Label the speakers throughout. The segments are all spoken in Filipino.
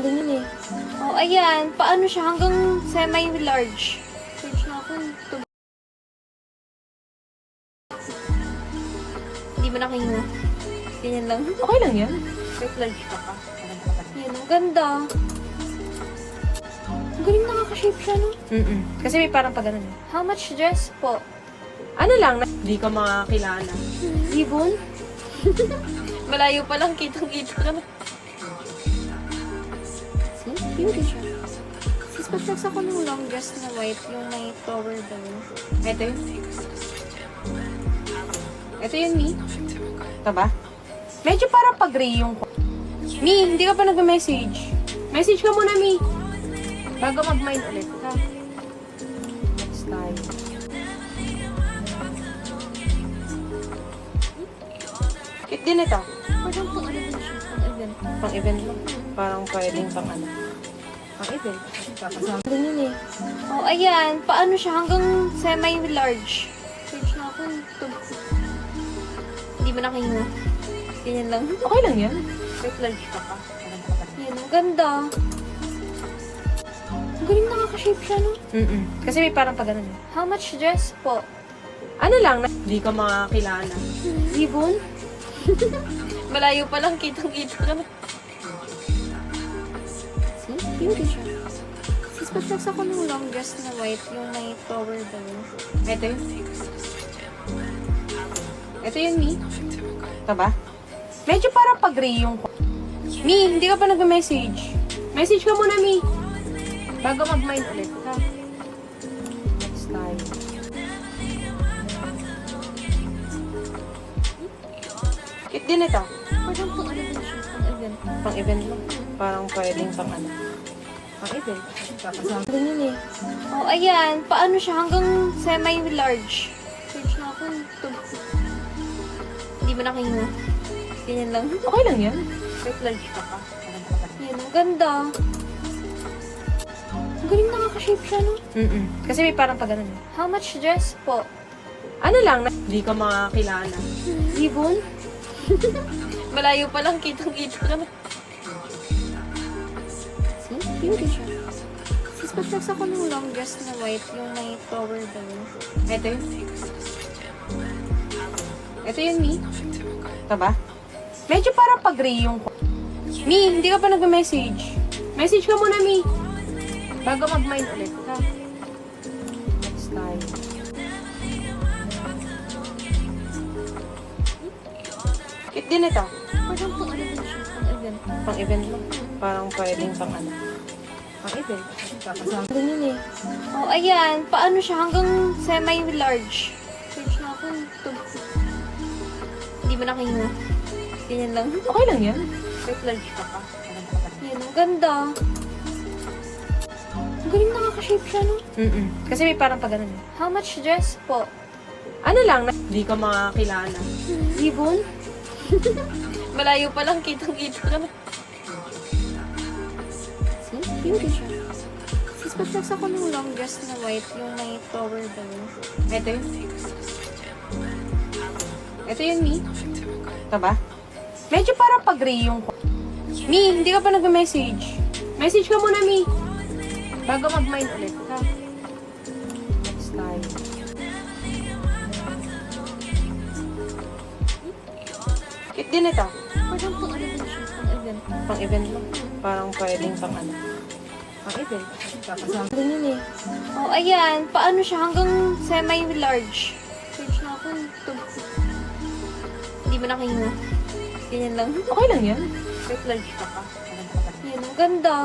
Speaker 1: Ganyan eh. Oh, ayan. Paano siya? Hanggang semi-large. Search na ako. Hindi mo nakahinga. Ganyan lang.
Speaker 2: Okay lang yan.
Speaker 1: Wait, large ka pa. Yan, ang ganda. Ang galing nakaka-shape siya, no?
Speaker 2: Kasi may parang pag ganun eh.
Speaker 1: How much dress po?
Speaker 2: Ano lang, hindi ka makakilala.
Speaker 1: Ibon? Malayo pa lang, kitang-kita ka na. See? Beauty siya. Sis, pa-flex ako ng long dress na white, yung may flower daw.
Speaker 2: Ito yun. Ito yun, Mi. Ito ba? Medyo parang pag-gray yung... Mi, hindi ka pa nag-message. Message ka muna, Mi. Bago mag-mind ulit, ha? Next time. Cute din ito.
Speaker 1: Parang pang ano din siya, pang event.
Speaker 2: Pang-event lang. Parang pwedeng pang ano. Pang-event. Kakasama.
Speaker 1: Ganyan eh. Oh, ayan. Paano siya? Hanggang semi-large. Search na ako. Hindi mo nakahinga. Ganyan lang.
Speaker 2: Okay lang yan.
Speaker 1: Wait, large ka pa. Yan, ang ganda. Ang galing nakaka-shape siya, no?
Speaker 2: Kasi may parang pag ganun eh.
Speaker 1: How much dress po?
Speaker 2: Ano lang, hindi ka makakilala.
Speaker 1: Ibon? Malayo pa lang, kitang-kita ka na. See? Beauty siya. Sis, pa-flex ako ng long dress na white, yung may flower daw.
Speaker 2: Ito yun. Ito yun, Mi. Ito ba? Medyo parang pag-gray yung... Mi, hindi ka pa nag-message. Message ka muna, Mi. Bago mag-mind ulit, ha? Next time. Cute din ito.
Speaker 1: Parang pang ano din siya, pang event.
Speaker 2: Pang-event lang. Parang pwedeng pang ano. Pang-event. Kakasama.
Speaker 1: Ganyan eh. Oh, ayan. Paano siya? Hanggang semi-large. Search na ako. Hindi mo nakahinga. Ganyan lang.
Speaker 2: Okay lang yan.
Speaker 1: Wait, large ka pa. Yan, ang ganda. Ang galing nakaka-shape siya, no?
Speaker 2: Kasi may parang pag ganun eh.
Speaker 1: How much dress po?
Speaker 2: Ano lang, hindi ka makakilala.
Speaker 1: Ibon? Malayo pa lang, kitang-kita ka na. See? Beauty siya. Sis, pa-flex ako ng long dress na white, yung may flower daw.
Speaker 2: Ito yun. Ito yun, Mi. Ito ba? Medyo parang pag-gray yung... Mi, hindi ka pa nag-message. Message ka muna, Mi. Bago mag-mind ulit, ha? Next time. Cute din ito.
Speaker 1: Parang pang ano din siya, pang event.
Speaker 2: Pang-event lang. Parang pwedeng pang ano. Pang-event. Kakasama.
Speaker 1: Ganyan eh. Oh, ayan. Paano siya? Hanggang semi-large. Search na ako. Hindi mo nakahinga. Ganyan lang.
Speaker 2: Okay lang yan.
Speaker 1: Wait, large ka pa. Yan, ang ganda. Ang galing nakaka-shape siya, no?
Speaker 2: Kasi may parang pag ganun eh.
Speaker 1: How much dress po?
Speaker 2: Ano lang, hindi ka makakilala.
Speaker 1: Ibon? Malayo pa lang, kitang-kita ka na. See? Beauty siya. Sis, pa-flex ako ng long dress na white, yung may flower daw.
Speaker 2: Ito yun. Ito yun, Mi. Ito ba? Medyo parang pag-gray yung... Mi, hindi ka pa nag-message. Message ka muna, Mi. Bago mag-mind ulit, ha? Next time. Cute din ito.
Speaker 1: Parang pang ano din siya, pang event.
Speaker 2: Pang-event lang. Parang pwedeng pang ano. Pang-event. Kakasama.
Speaker 1: Ganyan eh. Oh, ayan. Paano siya? Hanggang semi-large. Search na ako. Hindi mo nakahinga. Ganyan lang.
Speaker 2: Okay lang yan.
Speaker 1: Wait, large ka pa. Yan, ang ganda.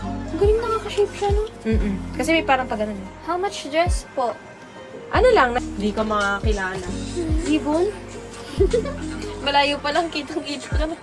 Speaker 1: Ang galing nakaka-shape siya, no?
Speaker 2: Kasi may parang pag ganun eh.
Speaker 1: How much dress po?
Speaker 2: Ano lang, hindi ka makakilala.
Speaker 1: Ibon? Malayo pa lang, kitang-kita ka na.